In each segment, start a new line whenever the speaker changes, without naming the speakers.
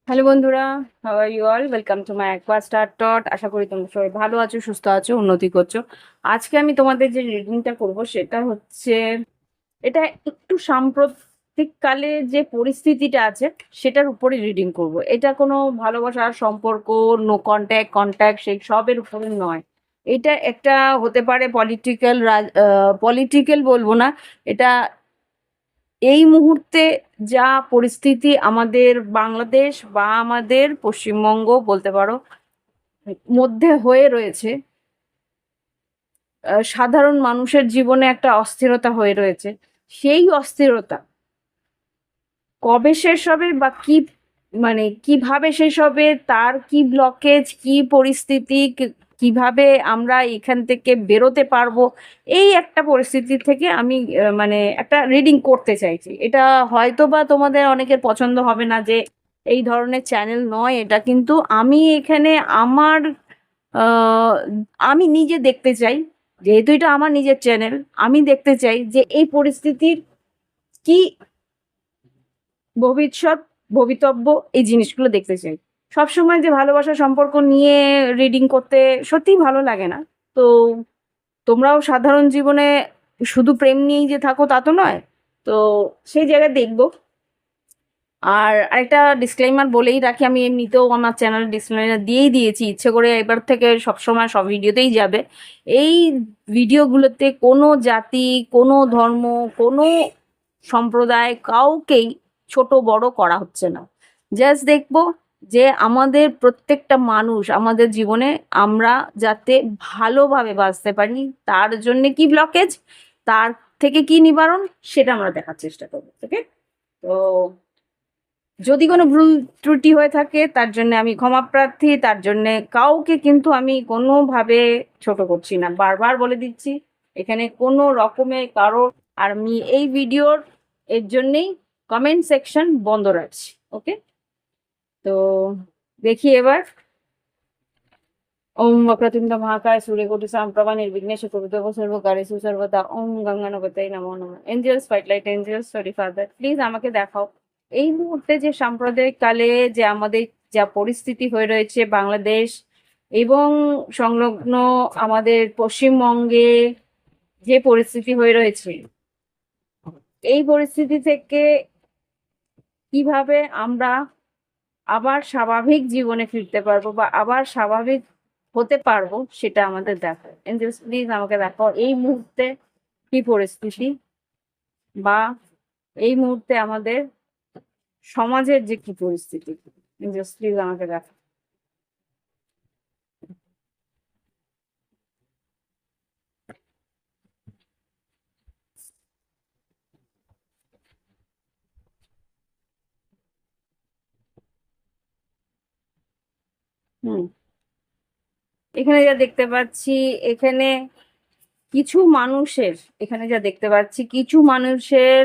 Hello বন্ধুরা, how are you all? Welcome to my aqua star tot. আশা করি তোমরা সবাই ভালো আছো, সুস্থ আছো, উন্নতি করছো। আজকে আমি তোমাদের যে রিডিংটা করব সেটা হচ্ছে, এটা একটু সাম্প্রতিক কালে যে পরিস্থিতিটা আছে সেটার উপরে রিডিং করব। এটা কোনো ভালোবাসার সম্পর্ক, নো কন্ট্যাক্ট কন্ট্যাক্ট সেই সবের উপরে নয়। এটা একটা হতে পারে পলিটিক্যাল, পলিটিক্যাল বলবো না, এটা এই মুহূর্তে যা পরিস্থিতি আমাদের বাংলাদেশ বা আমাদের পশ্চিমবঙ্গ বলতে পারো মধ্যে হয়ে রয়েছে, সাধারণ মানুষের জীবনে একটা অস্থিরতা হয়ে রয়েছে। সেই অস্থিরতা কবে শেষ হবে বা কি, মানে কিভাবে শেষ হবে, তার কি ব্লকেজ, কি পরিস্থিতি, কিভাবে আমরা এখান থেকে বেরোতে পারবো, এই একটা পরিস্থিতি থেকে আমি মানে একটা রিডিং করতে চাইছি। এটা হয়তো বা তোমাদের অনেকের পছন্দ হবে না, যে এই ধরনের চ্যানেল নয় এটা, কিন্তু আমি এখানে আমার আহ, আমি নিজে দেখতে চাই, যেহেতু এটা আমার নিজের চ্যানেল, আমি দেখতে চাই যে এই পরিস্থিতির কি ভবিষ্যৎ, ভবিতব্য, এই জিনিসগুলো দেখতে চাই। সবসময় যে ভালোবাসার সম্পর্ক নিয়ে রিডিং করতে সত্যিই ভালো লাগে না। তো তোমরাও সাধারণ জীবনে শুধু প্রেম নিয়েই যে থাকো তা তো নয়। তো সেই জায়গায় দেখবো। আর আরেকটা ডিসক্লেইমার বলেই রাখি, আমি এমনিতেও আমার চ্যানেল ডিসক্লেইমার দিয়েই দিয়েছি, ইচ্ছে করে এবার থেকে সবসময় সব ভিডিওতেই যাবে। এই ভিডিওগুলোতে কোনো জাতি, কোনো ধর্ম, কোনো সম্প্রদায় কাউকেই ছোট বড় করা হচ্ছে না। জাস্ট দেখবো যে আমাদের প্রত্যেকটা মানুষ আমাদের জীবনে আমরা যাতে ভালোভাবে বাঁচতে পারি, তার জন্য কি ব্লকেজ, তার থেকে কি নিবারণ, সেটা আমরা দেখার চেষ্টা করবো। ওকে? তো যদি কোনো ভুল ত্রুটি হয়ে থাকে তার জন্য আমি ক্ষমা প্রার্থী। তার জন্য কাউকে কিন্তু আমি কোনোভাবে ছোট করছি না, বারবার বলে দিচ্ছি। এখানে কোনো রকমের কারো, আর আমি এই ভিডিওর এর জন্যেই কমেন্ট সেকশন বন্ধ রাখছি। ওকে? তো দেখি এবার। ওম বক্রতুণ্ড মহাকায় সূর্যকোটি সমপ্রভা নির্বিঘ্নেশ কুরুতে সর্বকার্যেষু সর্বদা। ওম গঙ্গানগতায় নমো নমঃ। এঞ্জেলস ফাইটলাইট, এঞ্জেলস সরি ফাদার, প্লিজ আমাকে দেখাও এই মুহূর্তে যে সাম্প্রদায়িক কালে যে আমাদের যা পরিস্থিতি হয়ে রয়েছে বাংলাদেশ এবং সংলগ্ন আমাদের পশ্চিমবঙ্গে যে পরিস্থিতি হয়ে রয়েছে, এই পরিস্থিতি থেকে কিভাবে আমরা আবার স্বাভাবিক জীবনে ফিরতে পারবো বা আবার স্বাভাবিক হতে পারবো, সেটা আমাদের দেখো। এঞ্জেলস প্লিজ আমাকে দেখাও এই মুহূর্তে কি পরিস্থিতি, বা এই মুহূর্তে আমাদের সমাজের যে কি পরিস্থিতি। এঞ্জেলস প্লিজ আমাকে দেখাও। হুম, এখানে যা দেখতে পাচ্ছি, এখানে কিছু মানুষের, এখানে যা দেখতে পাচ্ছি কিছু মানুষের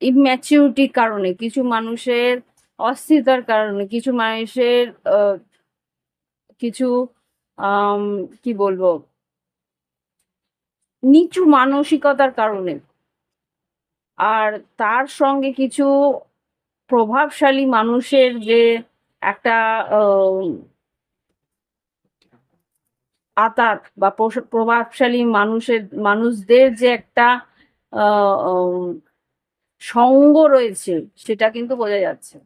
ইম্যাচিউরিটির কারণে, কিছু মানুষের অস্থিরতার কারণে, কিছু মানুষের কিছু আম, কি বলবো, নিচু মানসিকতার কারণে, আর তার সঙ্গে কিছু প্রভাবশালী মানুষের যে একটা আতাত বা প্রভাবশালী মানুষদের যে একটা আহ, উম, সঙ্গ রয়েছে, সেটা কিন্তু বোঝা যাচ্ছে।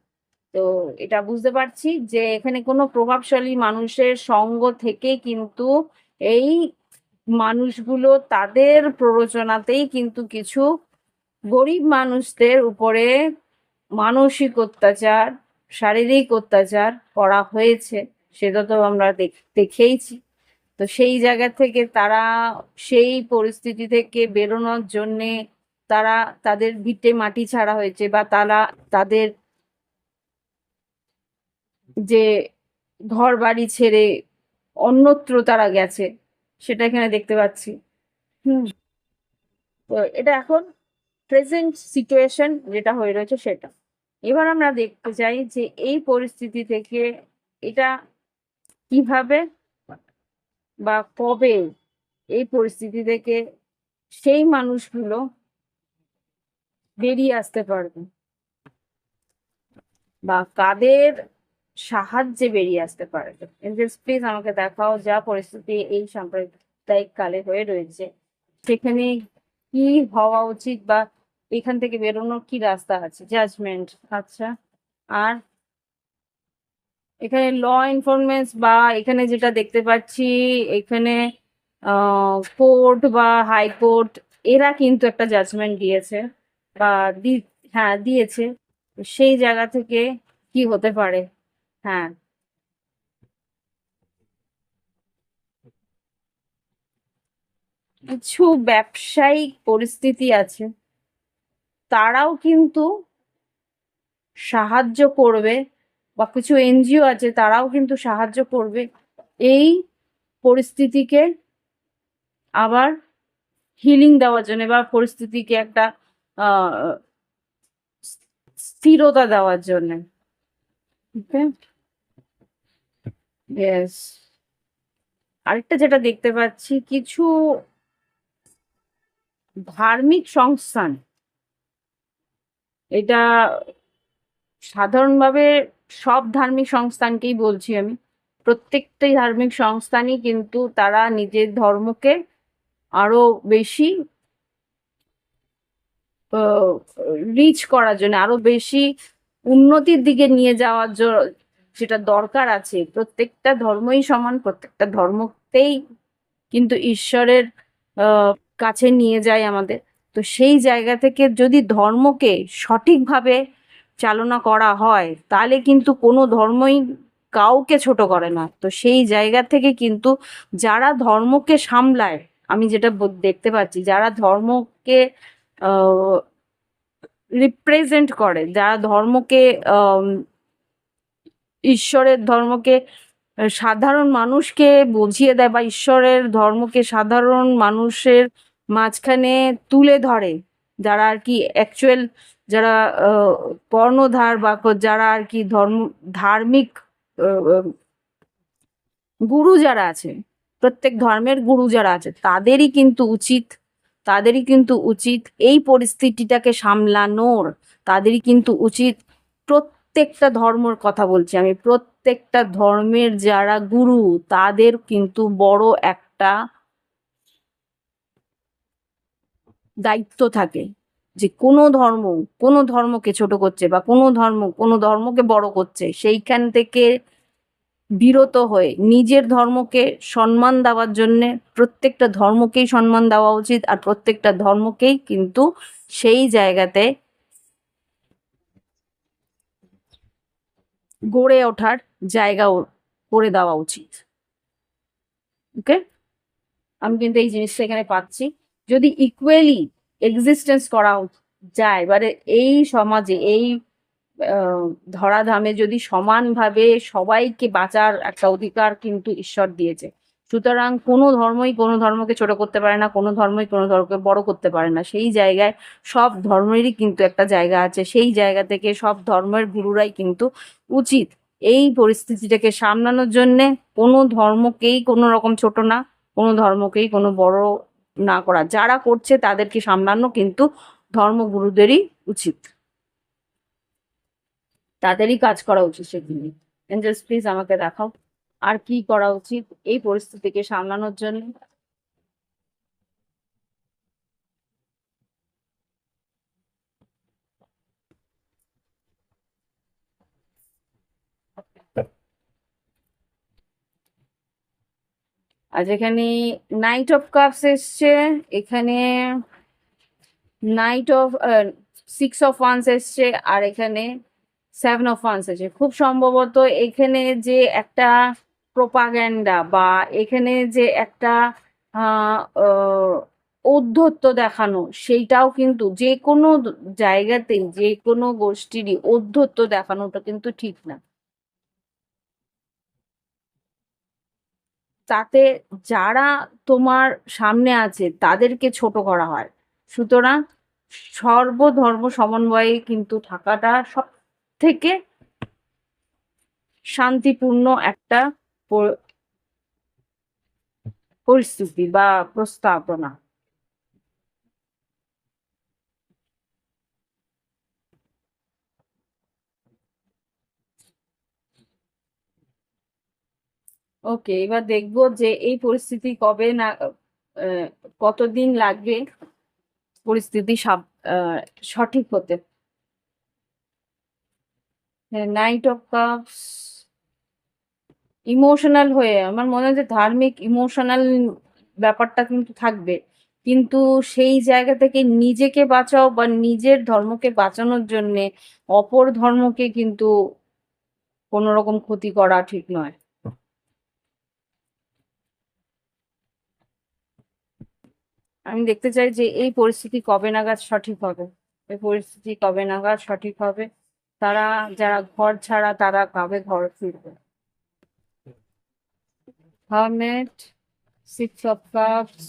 তো এটা বুঝতে পারছি যে এখানে কোনো প্রভাবশালী মানুষের সঙ্গ থেকে কিন্তু এই মানুষগুলো তাদের প্ররোচনাতেই কিন্তু কিছু গরিব মানুষদের উপরে মানসিক অত্যাচার, শারীরিক অত্যাচার করা হয়েছে। সেটা তো আমরা দেখেইছি। তো সেই জায়গা থেকে তারা সেই পরিস্থিতি থেকে বেরোনোর জন্যে তারা, তাদের ভিটে মাটি ছাড়া হয়েছে, বা তারা তাদের যে ঘর বাড়ি ছেড়ে অন্যত্র তারা গেছে, সেটা এখানে দেখতে পাচ্ছি। হুম। তো এটা এখন প্রেজেন্ট সিচুয়েশন যেটা হয়ে রয়েছে সেটা। এবার আমরা দেখতে চাই যে এই পরিস্থিতি থেকে এটা কিভাবে বা কবে এই পরিস্থিতি থেকে সেই মানুষগুলো বেরিয়ে আসতে পারবে, বা কাদের সাহায্যে বেরিয়ে আসতে পারবে। এঞ্জেলস প্লিজ আমাকে দেখাও যা পরিস্থিতি এই সাম্প্রদায়িক কালে হয়ে রয়েছে সেখানে কি হওয়া উচিত, বা এখান থেকে বেরোনোর কি রাস্তা আছে। জাজমেন্ট, আচ্ছা। আর এখানে ল এনফোর্সমেন্ট, বা এখানে যেটা দেখতে পাচ্ছি এখানে কোর্ট বা হাইকোর্ট, এরা কিন্তু একটা জাজমেন্ট দিয়েছে বা হ্যাঁ দিয়েছে। সেই জায়গা থেকে কি হতে পারে। হ্যাঁ, কিছু ব্যবসায়িক পরিস্থিতি আছে, তারাও কিন্তু সাহায্য করবে, বা কিছু এনজিও আছে তারাও কিন্তু সাহায্য করবে এই পরিস্থিতিকে আবার হিলিং দেওয়ার জন্য, বা পরিস্থিতিকে একটা আহ স্থিরতা দেওয়ার জন্য। ওকে, ইয়েস। আরেকটা যেটা দেখতে পাচ্ছি, কিছু ধার্মিক সংস্থান, এটা সাধারণভাবে সব ধার্মিক সংস্থানকেই বলছি আমি, প্রত্যেকটাই ধার্মিক সংস্থানই কিন্তু তারা নিজের ধর্মকে আরো বেশি রিচ করার জন্য, আরো বেশি উন্নতির দিকে নিয়ে যাওয়ার জন্য যেটা দরকার আছে। প্রত্যেকটা ধর্মই সমান, প্রত্যেকটা ধর্মতেই কিন্তু ঈশ্বরের কাছে নিয়ে যায় আমাদের। তো সেই জায়গা থেকে যদি ধর্মকে সঠিকভাবে চালনা করা হয় তাহলে কিন্তু কোনো ধর্মই কাউকে ছোট করে না। তো সেই জায়গা থেকে কিন্তু যারা ধর্মকে সামলায়, আমি যেটা দেখতে পাচ্ছি, যারা ধর্মকে রিপ্রেজেন্ট করে, যারা ধর্মকে ঈশ্বরের ধর্মকে সাধারণ মানুষকে বুঝিয়ে দেয়, বা ঈশ্বরের ধর্মকে সাধারণ মানুষের মাঝখানে তুলে ধরে, যারা আর কি অ্যাকচুয়াল, যারা কর্ণধার, বা যারা আর কি ধার্মিক গুরু যারা আছে, প্রত্যেক ধর্মের গুরু যারা আছে, তাদেরই কিন্তু উচিত এই পরিস্থিতিটাকে সামলানোর। তাদেরই কিন্তু উচিত, প্রত্যেকটা ধর্মের কথা বলছি আমি, প্রত্যেকটা ধর্মের যারা গুরু তাদের কিন্তু বড় একটা দায়িত্ব থাকে, যে কোনো ধর্মকে ছোট করছে, বা কোনো ধর্মকে বড় করছে, সেইখান থেকে বিরত হয়ে নিজের ধর্মকে সম্মান দেওয়ার জন্য, প্রত্যেকটা ধর্মকেই সম্মান দেওয়া উচিত, আর প্রত্যেকটা ধর্মকেই কিন্তু সেই জায়গাতে গড়ে ওঠার জায়গা করে দেওয়া উচিত। ওকে, আমি কিন্তু এই জিনিসটা এখানে পাচ্ছি। যদি ইকুয়ালি এক্সিস্টেন্স করা যায়, এবারে এই সমাজে, এই ধরাধামে যদি সমানভাবে সবাইকে বাঁচার একটা অধিকার কিন্তু ঈশ্বর দিয়েছে, সুতরাং কোনো ধর্মই কোনো ধর্মকে ছোট করতে পারে না, কোনো ধর্মই কোনো ধর্মকে বড় করতে পারে না। সেই জায়গায় সব ধর্মেরই কিন্তু একটা জায়গা আছে, সেই জায়গা থেকে সব ধর্মের গুরুরাই কিন্তু উচিত এই পরিস্থিতিটাকে সামলানোর জন্যে কোনো ধর্মকেই কোনো রকম ছোট না, কোনো ধর্মকেই কোনো বড় না করা, যারা করছে তাদেরকে সামলানো কিন্তু ধর্মগুরুদেরই উচিত, তাদেরই কাজ করা উচিত সেগুলি। এঞ্জেলস প্লিজ আমাকে দেখাও আর কি করা উচিত এই পরিস্থিতিকে সামলানোর জন্য। আজ এখানে নাইট অফ কাপস এসছে, এখানে নাইট অফ 6 of Wands এসছে, আর এখানে 7 of Wands এসছে। খুব সম্ভবত এখানে যে একটা প্রোপাগ্যান্ডা, বা এখানে যে একটা আহ আহ, ঔদ্ধত্য দেখানো, সেইটাও কিন্তু যে কোনো জায়গাতেই, যে কোনো গোষ্ঠীরই ঔদ্ধত্য দেখানোটা কিন্তু ঠিক না। তাতে যারা তোমার সামনে আছে তাদেরকে ছোট করা হয়। সুতরাং সর্বধর্ম সমন্বয়ে কিন্তু থাকাটা সব থেকে শান্তিপূর্ণ একটা পরিস্থিতি বা প্রস্তাবনা। ওকে, এবার দেখবো যে এই পরিস্থিতি কবে না আহ, কতদিন লাগবে পরিস্থিতি সঠিক হতে। নাইট অফ কাপস ইমোশনাল হয়ে আমার মনে হয় যে ধার্মিক ইমোশনাল ব্যাপারটা কিন্তু থাকবে, কিন্তু সেই জায়গা থেকে নিজেকে বাঁচাও বা নিজের ধর্মকে বাঁচানোর জন্যে অপর ধর্মকে কিন্তু কোনো রকম ক্ষতি করা ঠিক নয়। আমি দেখতে চাই যে এই পরিস্থিতি কবে নাগাদ সঠিক হবে, এই পরিস্থিতি কবে নাগাদ সঠিক হবে, তারা যারা ঘর ছাড়া তারা কবে ঘর ফিরবে। Hermit, six of cups,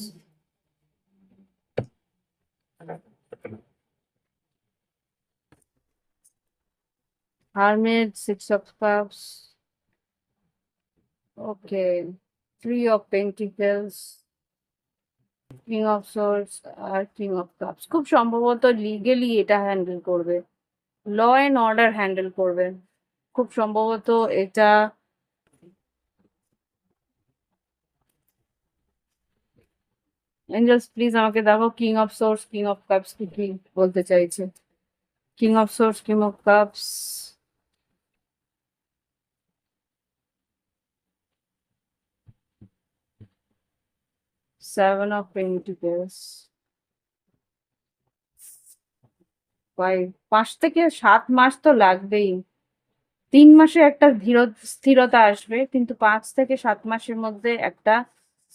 hermit, six of cups, okay, three of pentacles, king of swords আর কিং অফ কাপস। খুব সম্ভবত লিগেলি এটা হ্যান্ডেল করবে, ল অ্যান্ড অর্ডার হ্যান্ডেল করবে খুব সম্ভবত এটা। এঞ্জেলস প্লিজ আমাকে দেখো king of source king of cups কি কি বলতে চাইছে। King of source king of cups, seven of pentacles, 5 থেকে 7 মাস তো লাগবেই। 3 মাসে একটা স্থিরতা আসবে, কিন্তু 5 থেকে 7 মাসের মধ্যে একটা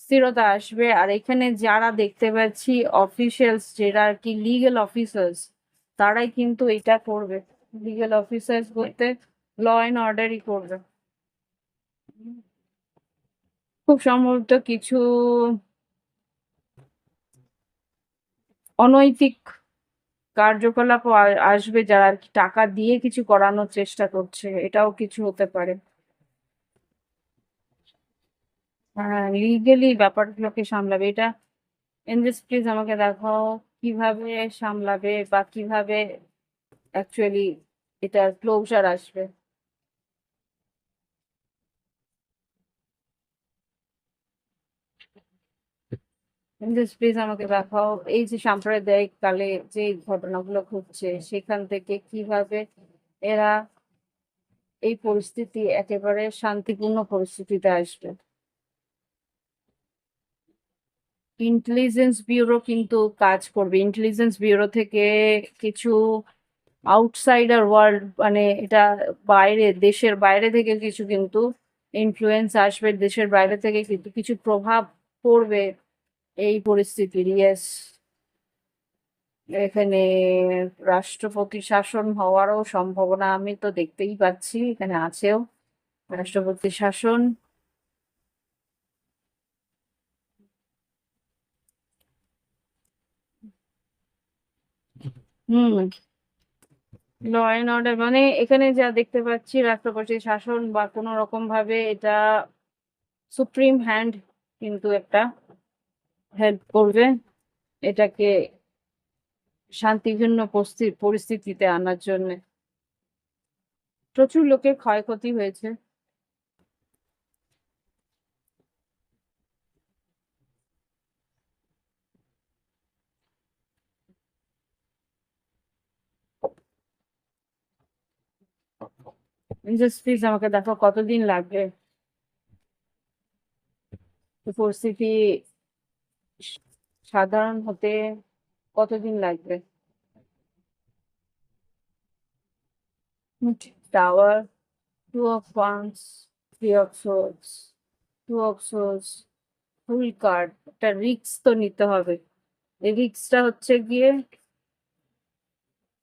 স্থিরতা আসবে। আর এখানে যারা দেখতে পাচ্ছি অফিসিয়ালস, যারা আর কি লিগেল অফিসার্স, তারাই কিন্তু এটা করবে। লিগেল অফিসার্স বলতে ল অ্যান্ড অর্ডারই করবে। খুব সম্ভবত কিছু অনৈতিক কার্যকলাপ আসবে, যারা আর কি টাকা দিয়ে কিছু করানোর চেষ্টা করছে, এটাও কিছু হতে পারে। হ্যাঁ, লিগেলি ব্যাপারগুলোকে সামলাবে এটা। এনজেস প্লিজ আমাকে দেখাও কিভাবে সামলাবে বা কিভাবে অ্যাকচুয়ালি এটা ক্লোজার আসবে। এনজেস প্লিজ আমাকে দেখাও এই যে সাম্প্রদায়িক কালে যে ঘটনাগুলো ঘটছে সেখান থেকে কিভাবে এরা এই পরিস্থিতি একেবারে শান্তিপূর্ণ পরিস্থিতিতে আসবে। ইন্টেলিজেন্স ব্যুরো কিন্তু কাজ করবে, ইন্টেলিজেন্স ব্যুরো থেকে কিছু আউটসাইডার ওয়ার্ল্ড, মানে এটা বাইরে, দেশের বাইরে থেকে কিছু কিন্তু ইনফ্লুয়েন্স আসবে, দেশের বাইরে থেকে কিন্তু কিছু প্রভাব পড়বে এই পরিস্থিতির। ইয়েস, এখানে রাষ্ট্রপতি শাসন হওয়ারও সম্ভাবনা আমি তো দেখতেই পাচ্ছি, এখানে আছেও রাষ্ট্রপতি শাসন। হুম, ল অ্যান্ড অর্ডার মানে এখানে যা দেখতে পাচ্ছি রাষ্ট্রপতি শাসন বা কোনো রকম ভাবে এটা সুপ্রিম হ্যান্ড কিন্তু একটা হেল্প করবে এটাকে শান্তিপূর্ণ পরিস্থিতিতে আনার জন্য। প্রচুর লোকের ক্ষয়ক্ষতি হয়েছে। জাস্ট প্লিজ আমাকে দেখো কতদিন লাগবে এই পরিস্থিতি সাধারণ হতে, কতদিন লাগবে। Tower, two of wands, three of swords, two of swords, fool card. একটা রিস্ক তো নিতে হবে, এই রিস্কটা হচ্ছে গিয়ে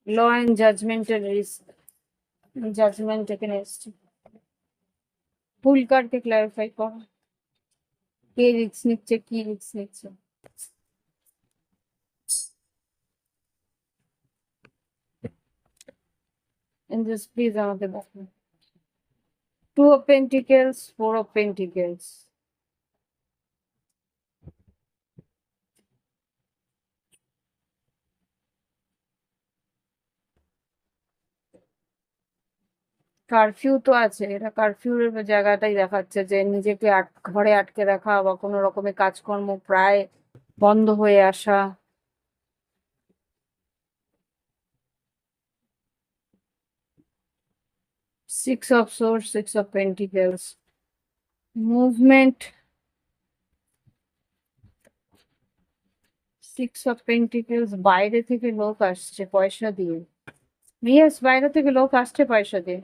ল অ্যান্ড জাজমেন্টের রিস্ক। জাজমেন্ট এখানে এসছে, ফুল কার্ডকে ক্লারিফাই করো। কে রিস্ক নিচ্ছে, কি রিস্ক নিচ্ছে? এঞ্জেলস প্লিজ আমাকে দেখো। Two of pentacles, four of pentacles. Curfew তো আছে, এটা কারফিউর জায়গাটাই দেখাচ্ছে যে নিজেকে ঘরে আটকে রাখা বা কোনো রকমের কাজকর্ম প্রায় বন্ধ হয়ে আসা। Six of swords, six of pentacles, movement. Six of pentacles, বাইরে থেকে লোক আসছে পয়সা দিয়ে। ইয়েস, বাইরে থেকে লোক আসছে পয়সা দিয়ে।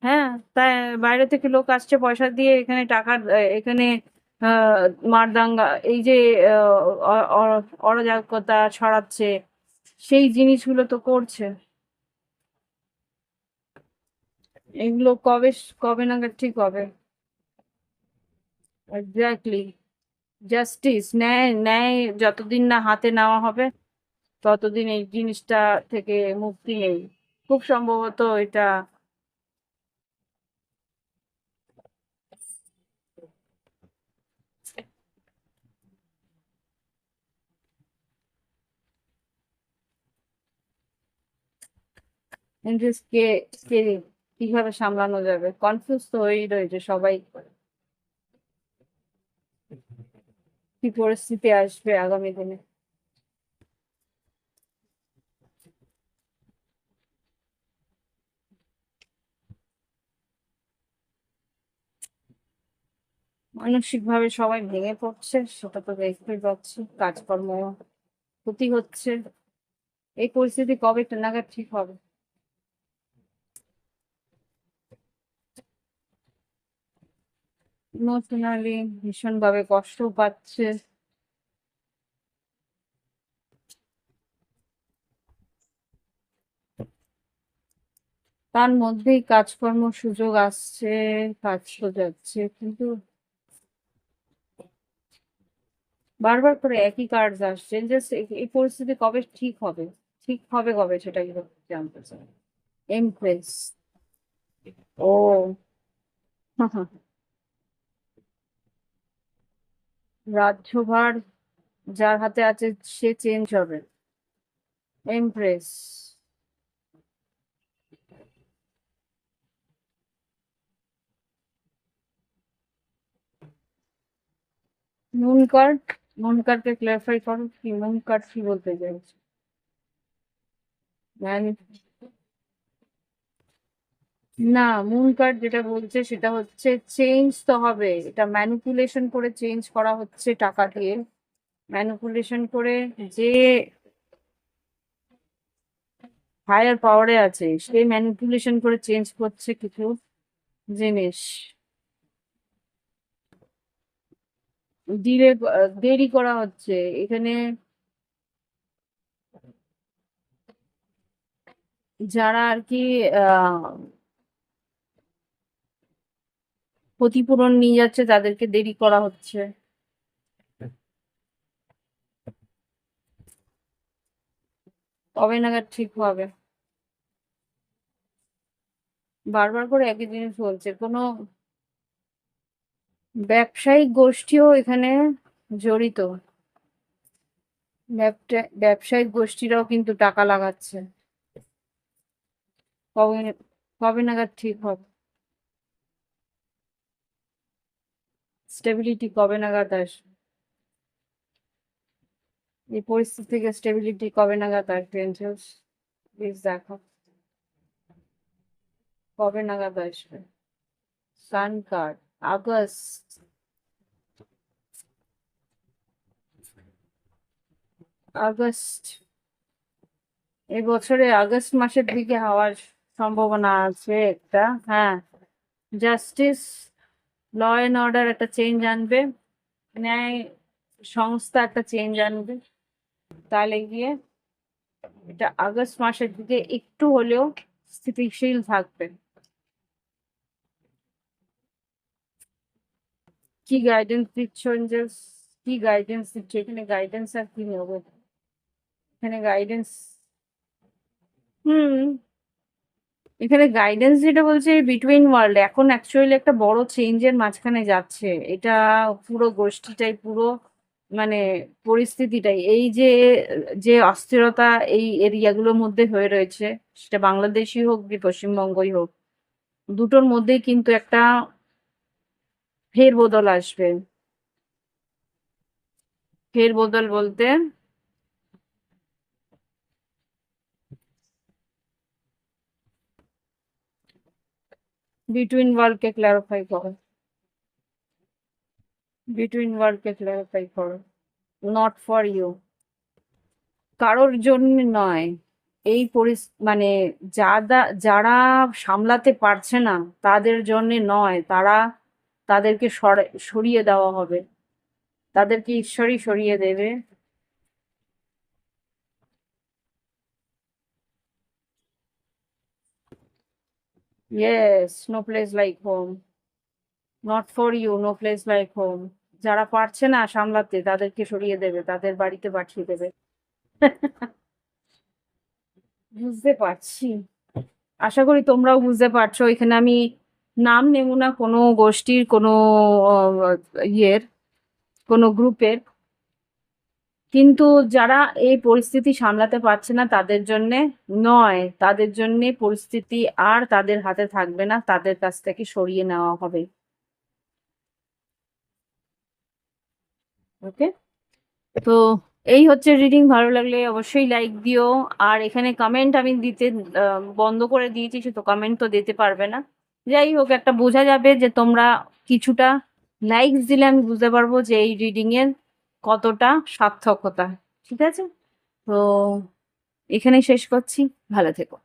হ্যাঁ, তাই বাইরে থেকে লোক আসছে পয়সা দিয়ে এখানে টাকা, এখানে আহ, মারদাঙ্গা, এই যে অরাজকতা ছড়াচ্ছে, সেই জিনিসগুলো তো করছে। এগুলো কবে কবে নাগাদ ঠিক হবে? এক্স্যাক্টলি। জাস্টিস, ন্যায় ন্যায় যতদিন না হাতে নেওয়া হবে ততদিন এই জিনিসটা থেকে মুক্তি নেই। খুব সম্ভবত এটা ইন্টারেস্ট কে কে কিভাবে সামলানো যাবে, কনফিউজ তো হয়েই রয়েছে সবাই। কি পরিস্থিতি আসবে আগামী দিনে। মানসিক ভাবে সবাই ভেঙে পড়ছে, সেটা তো দেখতেই পাচ্ছি, কাজকর্ম ক্ষতি হচ্ছে। এই পরিস্থিতি কবে নাগাদ ঠিক হবে? ইমোশনালি ভীষণ ভাবে কষ্ট পাচ্ছে। তার মধ্যেই কাজকর্ম সুযোগ আসছে, কাজ তো যাচ্ছে, কিন্তু বারবার করে একই কাজ আসছে। জাস্ট এই পরিস্থিতি কবে ঠিক হবে, ঠিক হবে কবে সেটাই জানতে চাই। এমপ্রেস। ও রাজ্যভার যার হাতে আছে সে চেঞ্জ হবে। এমপ্রেস। Moon card. মুন কার্ডকে ক্লারিফাই করো, কি মুন কার্ড কি বলতে চাইছে? ম্যানি- না, মুন কার্ড যেটা বলছে সেটা হচ্ছে চেঞ্জ তো হবে, এটা ম্যানিপুলেশন করে চেঞ্জ করা হচ্ছে টাকা দিয়ে। ম্যানিপুলেশন করে, যে হায়ার পাওয়ারে আছে সে ম্যানিপুলেশন করে চেঞ্জ করছে কিছু জিনিস। ডিলে, দেরি করা হচ্ছে এখানে। যারা আর কি আহ ক্ষতিপূরণ নিয়ে যাচ্ছে তাদেরকে দেরি করা হচ্ছে। কবে নাগাদ ঠিক হবে? বারবার করে একই জিনিস বলছে, কোনো ব্যবসায়িক গোষ্ঠীও এখানে জড়িত। ব্যবসায়িক গোষ্ঠীরাও কিন্তু টাকা লাগাচ্ছে। কবে কবে নাগাদ ঠিক হবে? স্টেবিলিটি কবে নাগাদ আসবে? এই পরিস্থিতি থেকে স্টেবিলিটি কবে নাগাদ আসবে এঞ্জেলস? প্লিজ দেখো কবে নাগাদ আসবে। Sun card. আগস্ট। আগস্ট, এই বছরে আগস্ট মাসের দিকে হওয়ার সম্ভাবনা আছে একটা। হ্যাঁ, জাস্টিস, ল এন্ড অর্ডার একটা চেঞ্জ আনবে, ন্যায় সংস্থা একটা চেঞ্জ আনবে। তাহলে গিয়ে এটা আগস্ট মাসের দিকে একটু হলেও স্থিতিশীল থাকবে। কি গাইডেন্স দিচ্ছ এঞ্জেলস? কি গাইডেন্স দিচ্ছ? এখানে গাইডেন্স আর কি নেবো? এখানে গাইডেন্স, হুম, এখানে গাইডেন্স যেটা বলছে বিটুইন ওয়ার্ল্ড এখন অ্যাকচুয়ালি একটা বড় চেঞ্জের মাঝখানে যাচ্ছে এটা। পুরো গোষ্ঠীটাই পুরো মানে পরিস্থিতিটাই এই যে যে অস্থিরতা এই এরিয়াগুলোর মধ্যে হয়ে রয়েছে, সেটা বাংলাদেশই হোক কি পশ্চিমবঙ্গই হোক, দুটোর মধ্যেই কিন্তু একটা ফেরবদল আসবে। ফেরবদল বলতে বিটুইন ওয়ার্ল্ডকে ক্ল্যারিফাই করো, বিটুইন ওয়ার্ল্ডকে ক্ল্যারিফাই করো, নট ফর ইউ, কারোর জন্য নয়। এই মানে যারা সামলাতে পারছে না তাদের জন্য নয়, তাদেরকে সরিয়ে দেওয়া হবে, তাদেরকে ঈশ্বরই সরিয়ে দেবে। Yes, no place like home, not for you, no place like home. যারা পারছে না সামলাতে তাদেরকে সরিয়ে দেবে, তাদের বাড়িতে পাঠিয়ে দেবে। বুঝতে পারছি, আশা করি তোমরাও বুঝতে পারছো। এখানে আমি নাম নেব না কোনো গোষ্ঠীর, কোনো ইয়ের, কোনো গ্রুপের, কিন্তু যারা এই পরিস্থিতি সামলাতে পারছে না তাদের জন্যে নয়, তাদের জন্যে পরিস্থিতি আর তাদের হাতে থাকবে না, তাদের কাছ থেকে সরিয়ে নেওয়া হবে। ওকে, তো এই হচ্ছে রিডিং। ভালো লাগলে অবশ্যই লাইক দিও। আর এখানে কমেন্ট আমি দিতে বন্ধ করে দিয়েছি, সে তো কমেন্ট তো দিতে পারবে না। যাই হোক, একটা বোঝা যাবে যে তোমরা কিছুটা লাইকস দিলে আমি বুঝতে পারবো যে এই রিডিং এর কতটা সার্থকতা। ঠিক আছে, তো এখানেই শেষ করছি। ভালো থেকো।